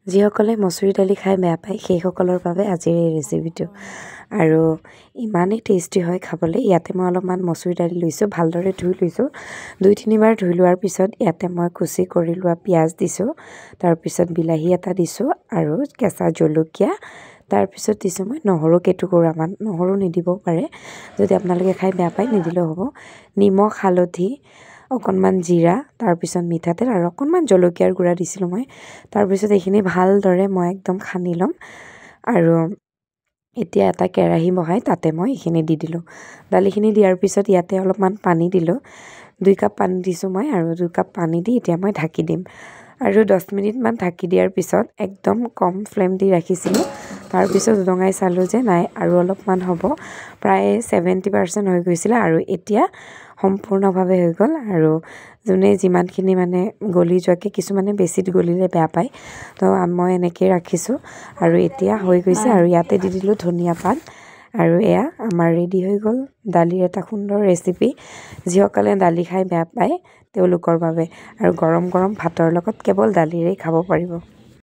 যিসকলে মচুৰ দালি খাই বেয়া পায় সেইসকলৰ বাবে আজিৰ এই ৰেচিপিটো আৰু ইমানেই টেষ্টি হয় খাবলৈ। ইয়াতে মই অলপমান মচুৰ দালি লৈছোঁ, ভালদৰে ধুই লৈছোঁ। 2-3 বাৰ ধুই লোৱাৰ পিছত ইয়াতে মই কুচি কৰি লোৱা পিঁয়াজ দিছোঁ, তাৰপিছত বিলাহী এটা দিছোঁ আৰু কেঁচা জলকীয়া, তাৰপিছত দিছোঁ মই নহৰু কেইটুকুৰামান। নহৰু নিদিবও পাৰে, যদি আপোনালোকে খাই বেয়া পায় নিদিলেও হ'ব। নিমখ, হালধি, অকণমান জিৰা, তাৰপিছত মিঠাতেল আৰু অকণমান জলকীয়াৰ গুড়া দিছিলোঁ মই। তাৰপিছত এইখিনি ভালদৰে মই একদম সানি ল'ম আৰু এতিয়া এটা কেৰাহী বহাই তাতে মই এইখিনি দি দিলোঁ। দালিখিনি দিয়াৰ পিছত ইয়াতে অলপমান পানী দিলোঁ, 2 কাপ পানী দিছোঁ মই আৰু 2 কাপ পানী দি এতিয়া মই ঢাকি দিম আৰু 10 মিনিটমান ঢাকি দিয়াৰ পিছত একদম কম ফ্লেম দি ৰাখিছিলোঁ। তাৰপিছত উদঙাই চালোঁ যে নাই আৰু অলপমান হ'ব, প্ৰায় 70% হৈ গৈছিলে আৰু এতিয়া সম্পূৰ্ণভাৱে হৈ গ'ল। আৰু যোনে যিমানখিনি মানে গলি যোৱাকৈ, কিছুমানে বেছি গলিলে বেয়া পায়, তো মই এনেকৈ ৰাখিছোঁ আৰু এতিয়া হৈ গৈছে। আৰু ইয়াতে দি দিলোঁ ধনিয়া পাত আৰু এয়া আমাৰ ৰেডি হৈ গ'ল দালিৰ এটা সুন্দৰ ৰেচিপি। যিসকলে দালি খাই বেয়া পায় তেওঁলোকৰ বাবে, আৰু গৰম গৰম ভাতৰ লগত কেৱল দালিৰেই খাব পাৰিব।